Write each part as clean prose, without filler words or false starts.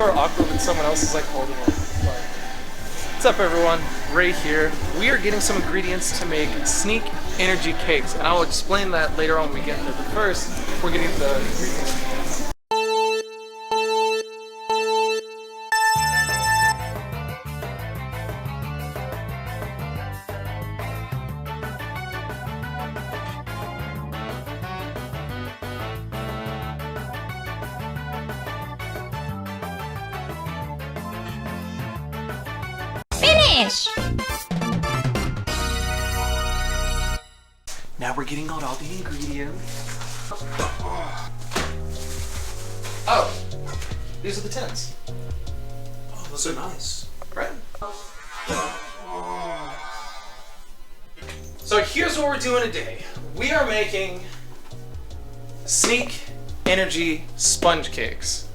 Or awkward when someone else is like holding it. But... What's up, everyone? Ray here. We are getting some ingredients to make Sneak Energy cakes, and I'll explain that later on when we get there. But first, we're getting the ingredients. Finish! Now we're getting out all the ingredients. Oh, these are the tins. Oh, those are nice. Right? So here's what we're doing today. We are making Sneak Energy sponge cakes.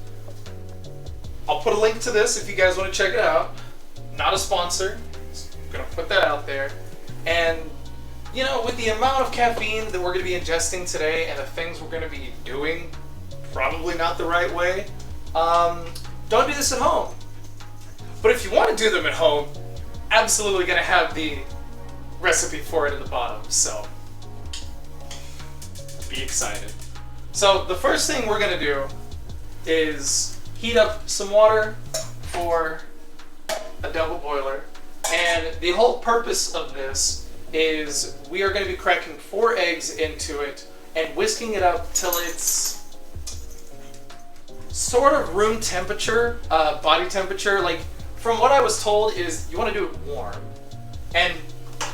I'll put a link to this if you guys want to check it out. Not a sponsor. I'm gonna put that out there. And you know, with the amount of caffeine that we're gonna be ingesting today and the things we're gonna be doing, probably not the right way. Don't do this at home. But if you want to do them at home, absolutely gonna have the recipe for it in the bottom. So be excited. So the first thing we're gonna do is heat up some water for a double boiler, and the whole purpose of this is we are going to be cracking 4 eggs into it and whisking it up till it's sort of room temperature, body temperature. Like, from what I was told is you want to do it warm. And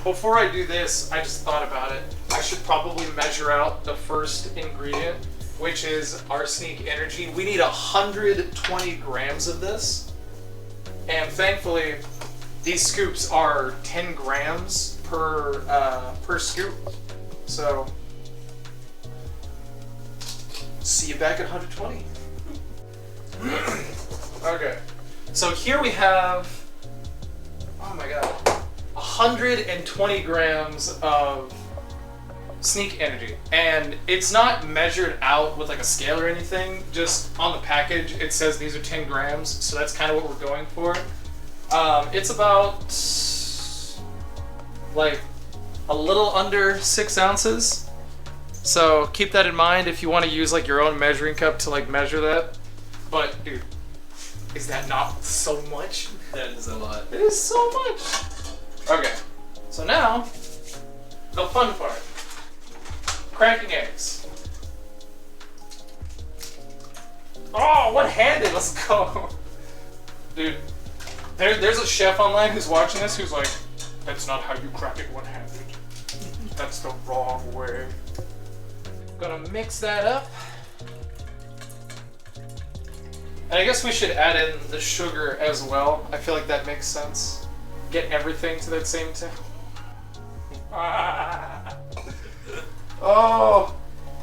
before I do this, I just thought about it. I should probably measure out the first ingredient, which is our Sneak Energy. We need 120 grams of this. And thankfully, these scoops are 10 grams per scoop. So, see you back at 120. Okay, so here we have, oh my god, 120 grams of Sneak Energy. And it's not measured out with like a scale or anything, just on the package it says these are 10 grams, so that's kind of what we're going for. It's about like a little under 6 ounces, so keep that in mind if you want to use like your own measuring cup to like measure that. But dude, is that not so much? That is a lot. It is so much. Okay, so now the fun part. Cracking eggs. Oh, one-handed, let's go. Dude, there's a chef online who's watching this who's like, that's not how you crack it one-handed. That's the wrong way. Gonna mix that up. And I guess we should add in the sugar as well. I feel like that makes sense. Get everything to that same temp. Oh,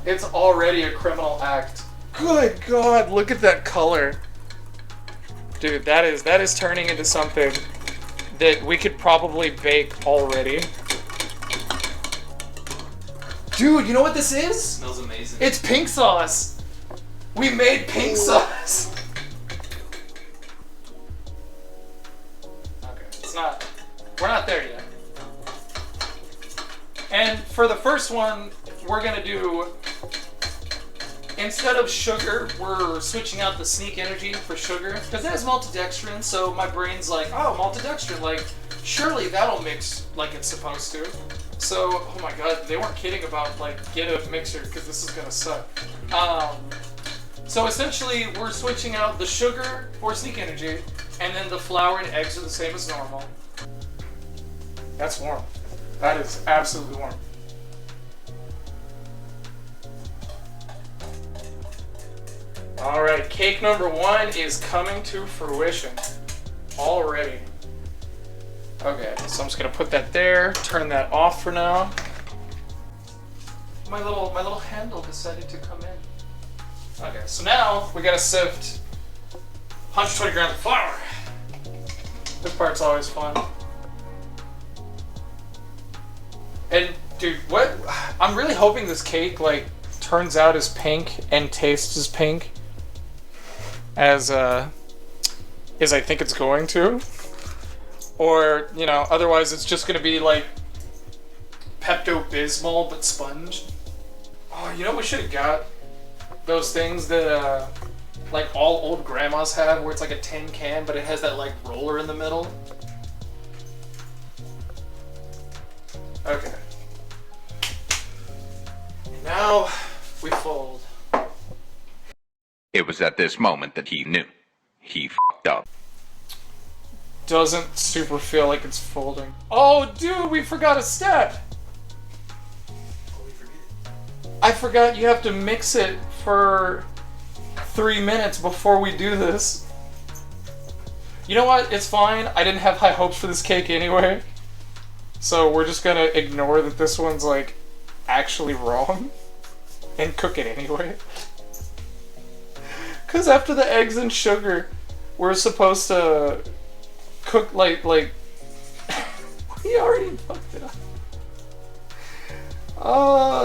it's already a criminal act. Good God, look at that color. Dude, that is turning into something that we could probably bake already. Dude, you know what this is? It smells amazing. It's pink sauce. We made pink sauce. Okay, we're not there yet. And for the first one, we're gonna do, instead of sugar, we're switching out the Sneak Energy for sugar, because it has maltodextrin, so my brain's like, oh, maltodextrin, like, surely that'll mix like it's supposed to. So, oh my god, they weren't kidding about, like, get a mixer, because this is gonna suck. So essentially, we're switching out the sugar for Sneak Energy, and then the flour and eggs are the same as normal. That's warm. That is absolutely warm. Alright, cake number 1 is coming to fruition already. Okay, so I'm just gonna put that there, turn that off for now. My little handle decided to come in. Okay, so now we gotta sift 120 grams of flour. This part's always fun. And dude, what? I'm really hoping this cake like turns out as pink and tastes as pink as is I think it's going to. Or, you know, otherwise it's just gonna be like Pepto-Bismol but sponge. Oh, you know we should have got those things that like all old grandmas have, where it's like a tin can but it has that like roller in the middle. Okay. And now we fold. It was at this moment that he knew. He f***ed up. Doesn't super feel like it's folding. Oh, dude, we forgot a step. Oh, we forget. I forgot you have to mix it for 3 minutes before we do this. You know what? It's fine. I didn't have high hopes for this cake anyway. So we're just gonna ignore that this one's like actually wrong and cook it anyway. Cause after the eggs and sugar, we're supposed to cook like we already fucked it up.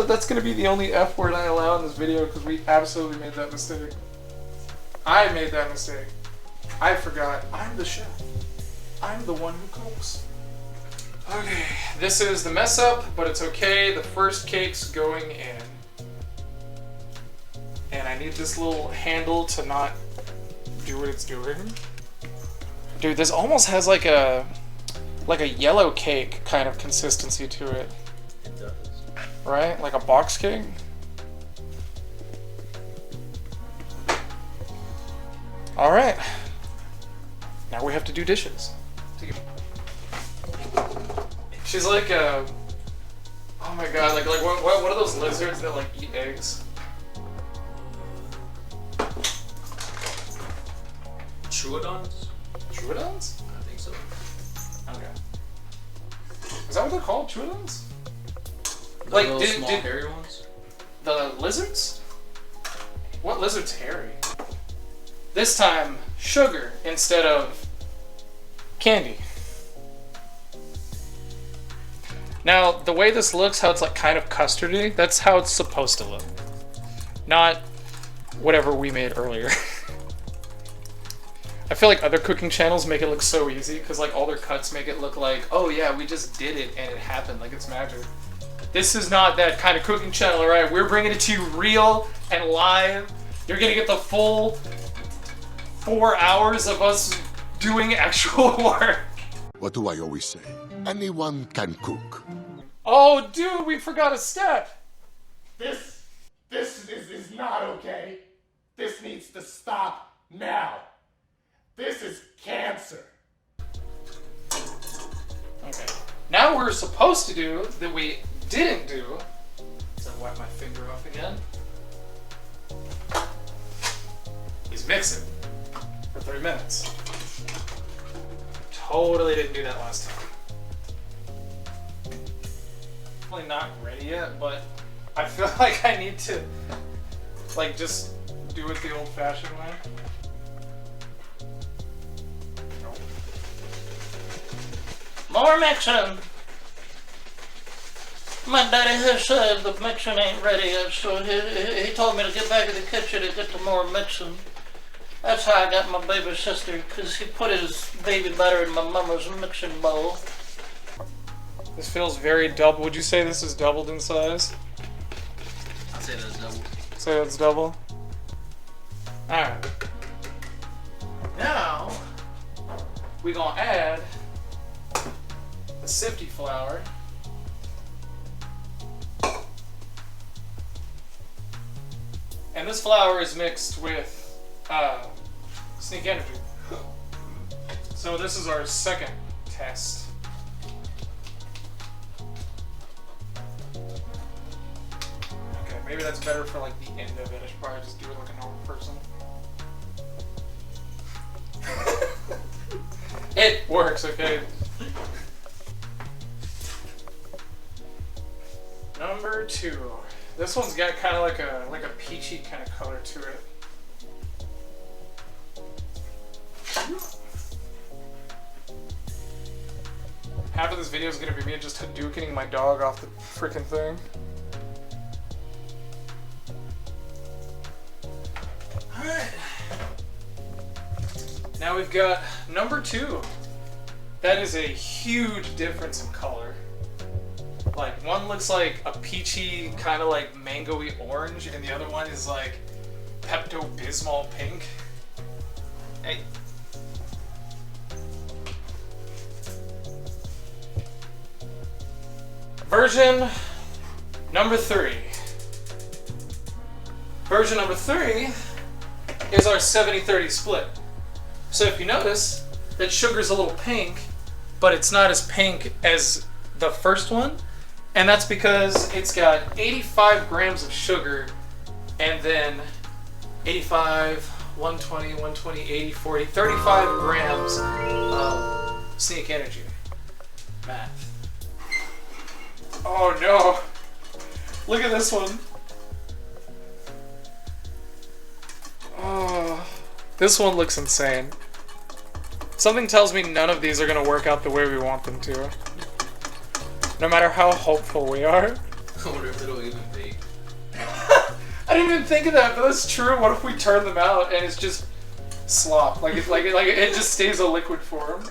That's gonna be the only F word I allow in this video because we absolutely made that mistake. I made that mistake. I forgot. I'm the chef. I'm the one who cooks. Okay, this is the mess up, but it's okay. The first cake's going in. And I need this little handle to not do what it's doing. Dude, this almost has like a yellow cake kind of consistency to it. It does. Right? Like a box cake? Alright. Now we have to do dishes. She's like oh my god, like what are those lizards that like eat eggs? Troodons? Troodons? I think so. Okay. Is that what they're called? Troodons? The Like, little did- small did- hairy ones? The lizards? What lizard's hairy? This time, sugar instead of candy. Now, the way this looks, how it's like kind of custardy, that's how it's supposed to look. Not whatever we made earlier. I feel like other cooking channels make it look so easy because like all their cuts make it look like, oh yeah, we just did it and it happened, like it's magic. This is not that kind of cooking channel, alright? We're bringing it to you real and live. You're gonna get the full 4 hours of us doing actual work. What do I always say? Anyone can cook. Oh, dude, we forgot a step. This is not okay. This needs to stop now. This is cancer. Okay. Now we're supposed to do that we didn't do. So I wipe my finger off again. Is mix it for 3 minutes. Totally didn't do that last time. Probably not ready yet, but I feel like I need to like just do it the old-fashioned way. Nope. More mixing. My daddy has said the mixing ain't ready yet, so he told me to get back in the kitchen and get the more mixing. That's how I got my baby sister, because he put his baby butter in my mama's mixing bowl. This feels very double. Would you say this is doubled in size? I'd say that's double. Say it's double? Alright. Now, we're gonna add the sifty flour. And this flour is mixed with Sneak Energy. So this is our second test. Okay, maybe that's better for like the end of it. I should probably just do it like a normal person. It works, okay. Number 2. This one's got kind of like a peachy kind of color to it. Half of this video is gonna be me just Hadoukening my dog off the freaking thing. Alright. Now we've got number 2. That is a huge difference in color. Like, one looks like a peachy, kind of like mango-y orange, and the other one is like Pepto-Bismol pink. Hey. Version number 3. Version number 3 is our 70-30 split. So if you notice, that sugar's a little pink, but it's not as pink as the first one. And that's because it's got 85 grams of sugar and then 85, 120, 120, 80, 40, 35 grams of Sneak Energy. Math. Oh no. Look at this one. Oh, this one looks insane. Something tells me none of these are going to work out the way we want them to. No matter how hopeful we are. I wonder if it'll even bake. I didn't even think of that, but that's true. What if we turn them out and it's just slop? Like it just stays a liquid form.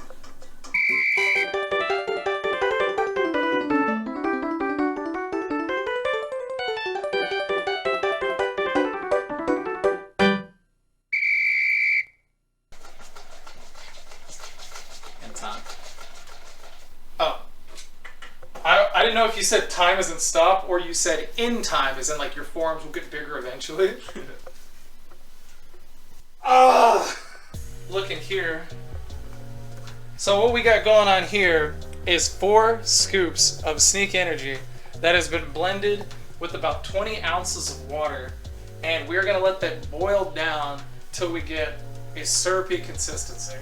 And time. Oh. I didn't know if you said time as in stop or you said in time as in like your forms will get bigger eventually. Look in here. So what we got going on here is 4 scoops of Sneak Energy that has been blended with about 20 ounces of water, and we're gonna let that boil down till we get a syrupy consistency,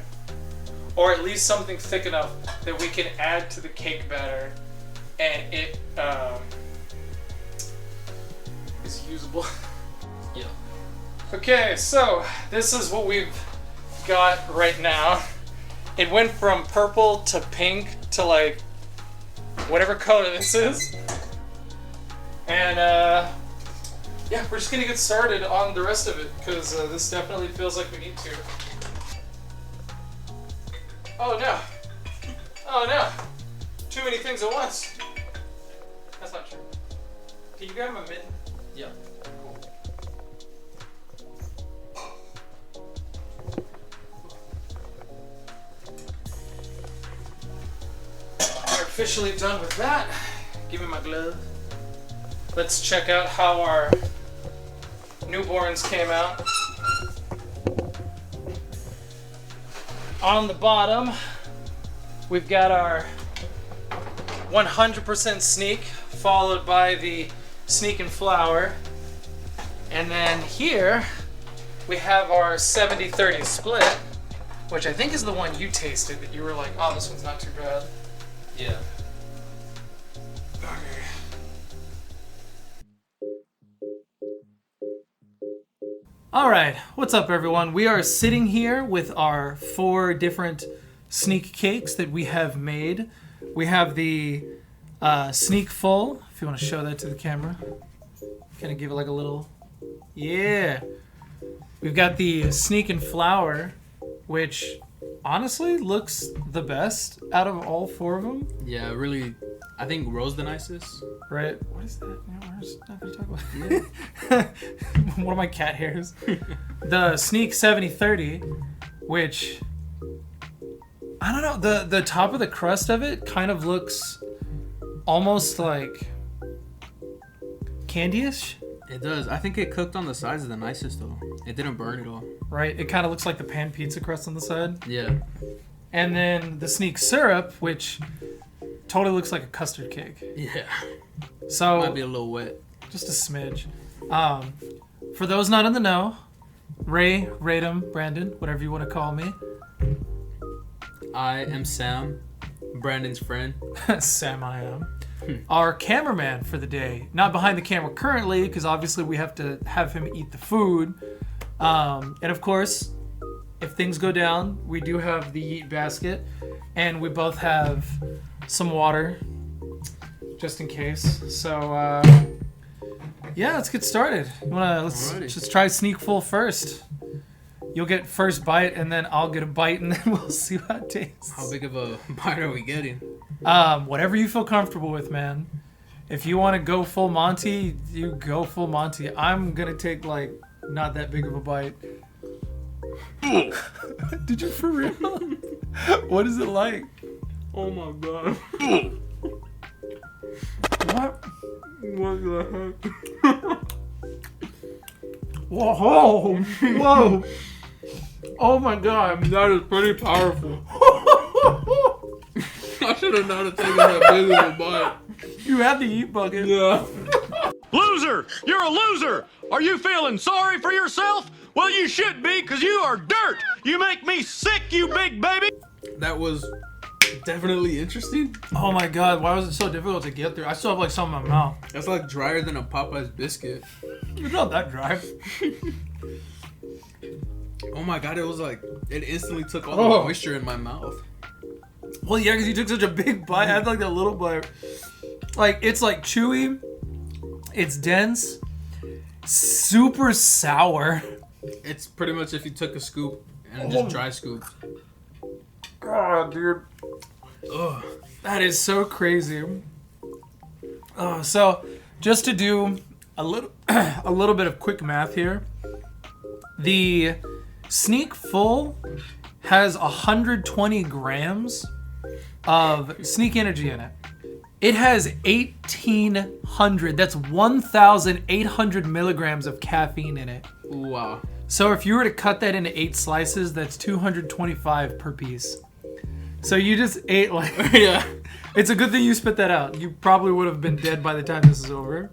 or at least something thick enough that we can add to the cake batter and it is usable. Yeah. Okay, so this is what we've got right now. It went from purple to pink to like whatever color this is. And yeah, we're just gonna get started on the rest of it because this definitely feels like we need to. Oh no. Oh no. Too many things at once. That's not true. Can you grab him a mitten? Yeah. Cool. We're officially done with that. Give me my glove. Let's check out how our newborns came out. On the bottom, we've got our 100% Sneak, followed by the Sneak and Flour. And then here, we have our 70-30 split, which I think is the one you tasted that you were like, oh, this one's not too bad. Yeah. Alright, what's up everyone? We are sitting here with our 4 different Sneak cakes that we have made. We have the Sneak Full, if you want to show that to the camera. Kind of give it like a little... Yeah! We've got the Sneak and Flour, which honestly looks the best out of all 4 of them. Yeah, really. I think Rose the nicest. Right? What is that? We're just not going to talk about it. One of my cat hairs. The Sneak 70-30, which... I don't know, the top of the crust of it kind of looks almost like candy-ish. It does. I think it cooked on the sides the nicest though. It didn't burn at all. Right? It kind of looks like the pan pizza crust on the side. Yeah. And then the Sneak syrup, which totally looks like a custard cake. Yeah. So Might be a little wet. just a smidge. For those not in the know, Raytum, Brandon, whatever you want to call me. I am Sam, Brandon's friend. Sam I am. Our cameraman for the day. Not behind the camera currently, because obviously we have to have him eat the food. And of course, if things go down, we do have the yeet basket. And we both have some water, just in case. So, yeah, let's get started. Let's try Sneak Full first. You'll get first bite, and then I'll get a bite, and then we'll see how it tastes. How big of a bite are we getting? Whatever you feel comfortable with, man. If you want to go full Monty, you go full Monty. I'm gonna take like not that big of a bite. Did you for real? What is it like? Oh my god. What? What the heck? Whoa! Whoa! Oh my god! That is pretty powerful. I should have not taken that big of a bite. You had the eat bucket. Yeah. Loser! You're a loser! Are you feeling sorry for yourself? Well, you should be, because you are dirt! You make me sick, you big baby! That was definitely interesting. Oh my god! Why was it so difficult to get through? I still have like some in my mouth. That's like drier than a Popeye's biscuit. It's not that dry. Oh my god, it was like, it instantly took all the moisture in my mouth. Well, yeah, because you took such a big bite. I had like a little bite. Like, it's like chewy. It's dense. Super sour. It's pretty much if you took a scoop and just dry scooped. God, dude. Ugh. That is so crazy. So, just to do a little bit of quick math here. The Sneak Full has 120 grams of Sneak Energy in it. It has 1,800. That's 1,800 milligrams of caffeine in it. Wow. So if you were to cut that into 8 slices, that's 225 per piece. So you just ate like... Yeah. It's a good thing you spit that out. You probably would have been dead by the time this is over.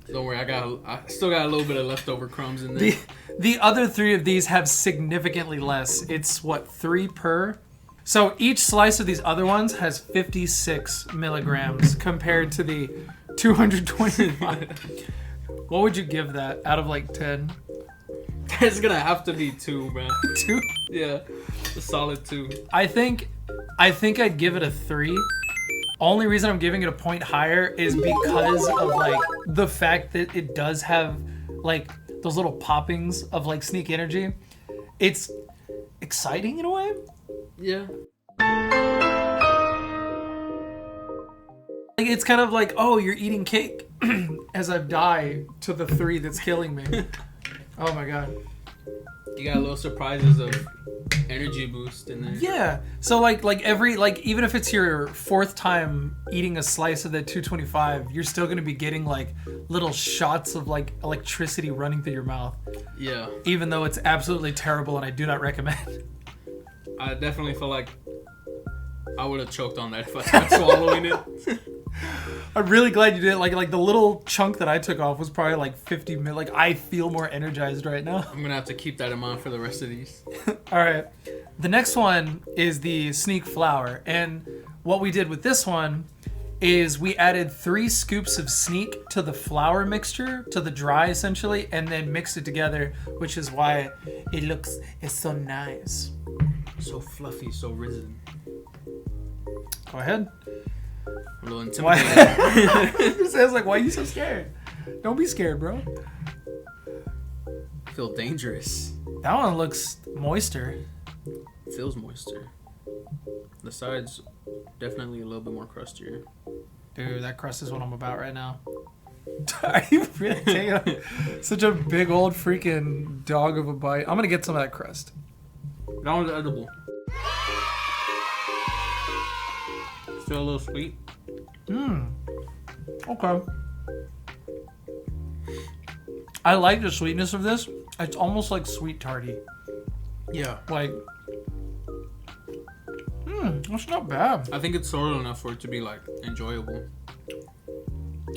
Don't worry, I still got a little bit of leftover crumbs in there. The other 3 of these have significantly less. It's what, 3 per? So each slice of these other ones has 56 milligrams compared to the 225. What would you give that out of like 10? It's gonna have to be 2, man. 2? Yeah, a solid 2. I think I'd give it a 3. Only reason I'm giving it a point higher is because of like the fact that it does have like those little poppings of like Sneak Energy. It's exciting in a way. Yeah. Like it's kind of like, oh, you're eating cake as I die to the 3 that's killing me. Oh my god. You got little surprises of energy boost in there. Yeah. So like every even if it's your 4th time eating a slice of that 225, you're still gonna be getting like little shots of like electricity running through your mouth. Yeah. Even though it's absolutely terrible and I do not recommend. I definitely feel like I would have choked on that if I tried swallowing it. I'm really glad you did it. Like the little chunk that I took off was probably like 50 minutes. Like I feel more energized right now. I'm gonna have to keep that in mind for the rest of these. All right. The next one is the Sneak Flour. And what we did with this one is we added 3 scoops of Sneak to the flour mixture, to the dry essentially, and then mixed it together, which is why it's so nice. So fluffy, so risen. Go ahead. A little Why? intimidating. It says like, why are you so scared? Don't be scared, bro. I feel dangerous. That one looks moister. It feels moister. The sides definitely a little bit more crustier. Dude, that crust is what I'm about right now. Are you really taking such a big old freaking dog of a bite? I'm gonna get some of that crust. That one's edible. Still a little sweet. Okay. I like the sweetness of this. It's almost like sweet tarty. Yeah. Like, that's not bad. I think it's sour enough for it to be like enjoyable.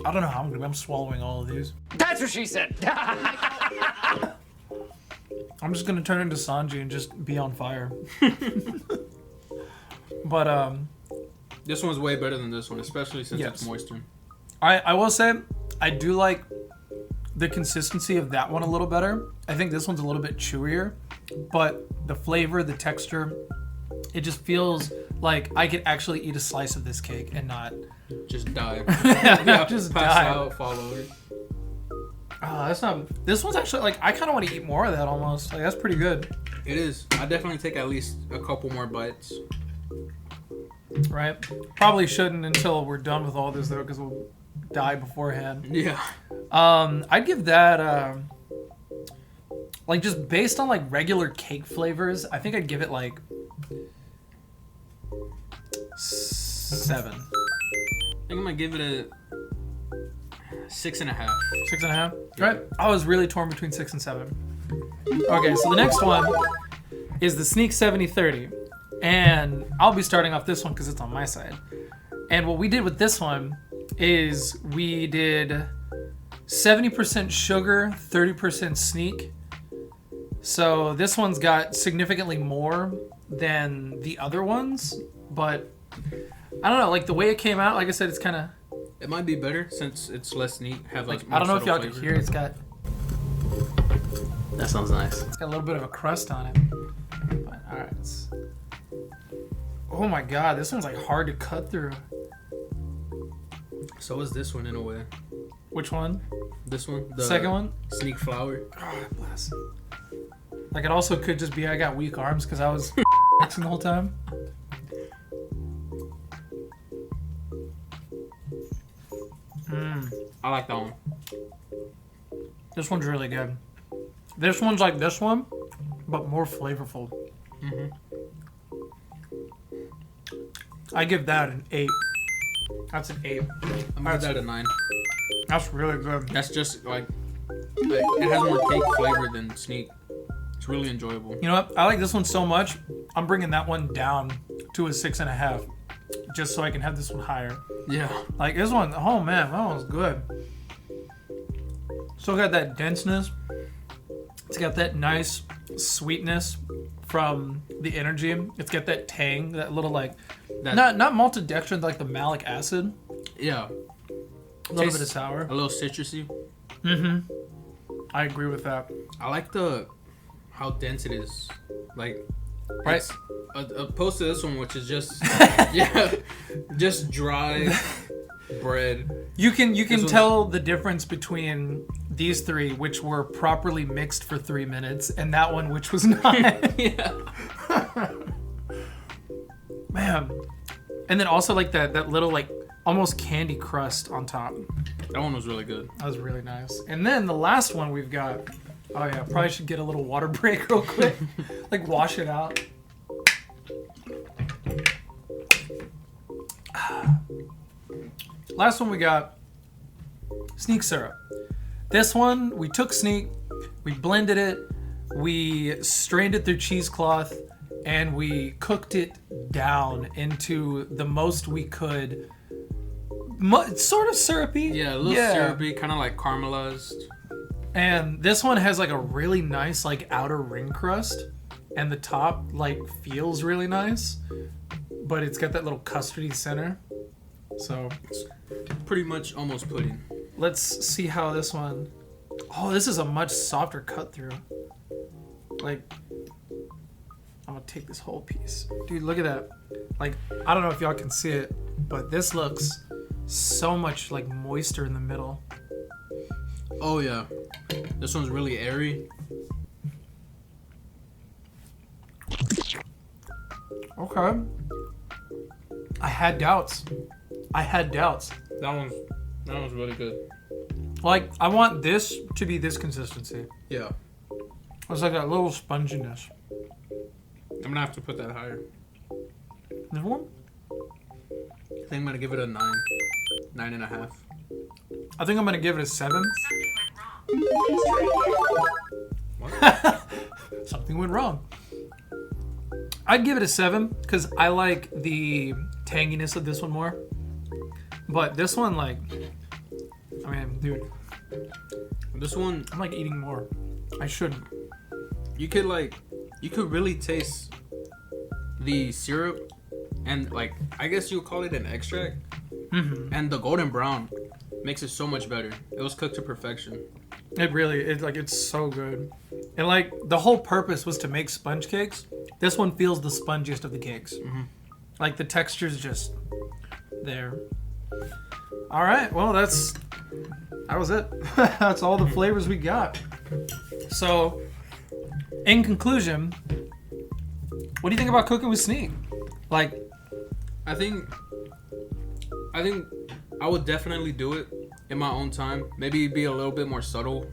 I don't know how I'm swallowing all of these. That's what she said! I'm just gonna turn into Sanji and just be on fire. But This one's way better than this one, especially since Yes. it's moister. I will say I do like the consistency of that one a little better. I think this one's a little bit chewier, but the flavor, the texture, it just feels like I could actually eat a slice of this cake and not Just die. yeah, just pass die. out, fall over. Oh, that's not. This one's actually like I kind of want to eat more of that almost. Like that's pretty good. It is. I definitely take at least a couple more bites. Right? Probably shouldn't until we're done with all this though, because we'll die beforehand. Yeah. I'd give that like just based on like regular cake flavors, I think I'd give it like 7. I think I'm gonna give it a 6.5. 6.5. Right? I was really torn between 6 and 7. Okay, so the next one is the Sneak 7030. And I'll be starting off this one because it's on my side. And what we did with this one is we did 70% sugar, 30% sneak. So this one's got significantly more than the other ones, but I don't know, like the way it came out, like I said, it's kind of... It might be better since it's less neat. Have like I don't know if y'all flavor. can hear it. It's got... That sounds nice. It's got a little bit of a crust on it. But, all right. Oh my god, this one's like hard to cut through. So is this one in a way. Which one? This one? The second one? Sneak flour. Oh, bless. Like it also could just be I got weak arms because I was mixing the whole time. I like that one. This one's really good. This one's like this one, but more flavorful. I give that an 8. That's an 8. I'm gonna give that a 9. That's really good. That's just like it has more cake flavor than sneak. It's really enjoyable. You know what? I like this one so much. I'm bringing that one down to a 6.5, just so I can have this one higher. Yeah. Like this one, oh man, that one's good. Still got that denseness. It's got that nice sweetness from the energy. It's got that tang, that little like, not maltodextrin, like the malic acid. Yeah. A little bit of sour. A little citrusy. I agree with that. I like how dense it is. Like, right? Opposed to this one, which is just just dry bread. You can tell the difference between these three, which were properly mixed for 3 minutes, and that one, which was not. Yeah. Man. And then also like that little like almost candy crust on top. That one was really good. That was really nice. And then the last one we've got. Oh yeah, probably should get a little water break real quick. Like wash it out. Last one we got sneak syrup. This one we took sneak, we blended it, we strained it through cheesecloth, and we cooked it down into the most we could. Sort of syrupy. Yeah, a little syrupy, kind of like caramelized. And this one has like a really nice like outer ring crust, and the top like feels really nice, but it's got that little custardy center. So it's pretty much almost pudding. Let's see how this one. Oh, this is a much softer cut through. Like, I'm gonna take this whole piece, dude. Look at that. Like, I don't know if y'all can see it, but this looks so much like moister in the middle. Oh yeah, this one's really airy. Okay. I had doubts. That one's really good. Like, I want this to be this consistency. Yeah. It's like that little sponginess. I'm gonna have to put that higher. This one? I think I'm gonna give it a 9. 9.5. I think I'm gonna give it a 7. What? Something went wrong. I'd give it a 7 because I like the tanginess of this one more. But this one, like, I mean, dude, This one, I'm like eating more. I shouldn't. you could really taste the syrup, and like, I guess you'll call it an extract. And the golden brown makes it so much better. It was cooked to perfection. It's so good. And like the whole purpose was to make sponge cakes. This one feels the spongiest of the cakes. Like the texture's just there. All right, well that's that was it. That's all the flavors we got. So, in conclusion, what do you think about cooking with Sneak? Like, I think I would definitely do it in my own time. Maybe be a little bit more subtle.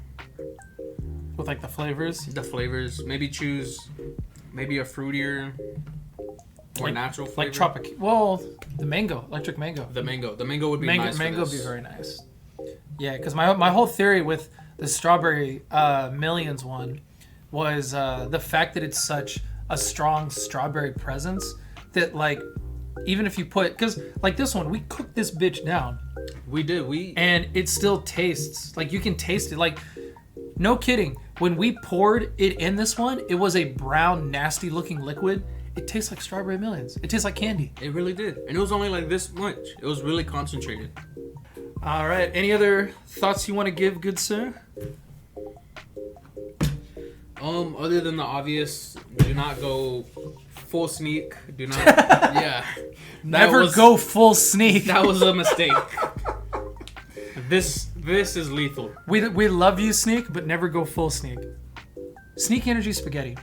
with like the flavors. The flavors. Maybe choose maybe a fruitier, more natural flavor. Like tropic. Well, the mango, electric mango. The mango. The mango would be Mango, nice. mango would be very nice. Yeah, because my whole theory with the strawberry Millions one was the fact that it's such a strong strawberry presence that like even if you put, because like this one, we cooked this bitch down. We did. And it still tastes like you can taste it. Like, no kidding. When we poured it in this one, it was a brown, nasty looking liquid. It tastes like strawberry Millions. It tastes like candy. It really did. And it was only like this much. It was really concentrated. All right. Any other thoughts you want to give, good sir? Other than the obvious, do not go full Sneak. Do not. Yeah. Never go full Sneak. That was a mistake. This is lethal. We love you, Sneak, but never go full Sneak. Sneak Energy Spaghetti.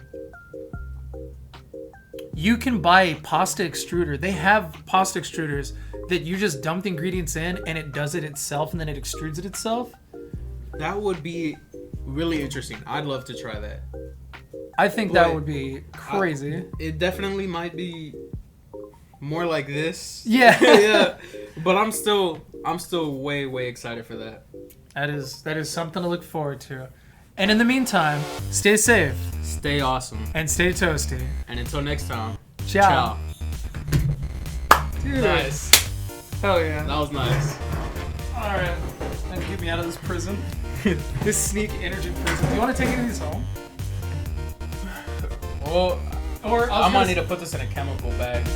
You can buy a pasta extruder. They have pasta extruders that you just dump the ingredients in and it does it itself and then it extrudes it itself. That would be really interesting. I'd love to try that. I think that would be crazy. It definitely might be more like this. Yeah. Yeah. But I'm still way excited for that. That is something to look forward to. And in the meantime, stay safe. Stay awesome. And stay toasty. And until next time. Ciao. Dude. Nice. Hell yeah. That was nice. Alright. And get me out of this prison. This Sneak Energy prison. Do you want to take any of these home? Well, Or I might need to put this in a chemical bag.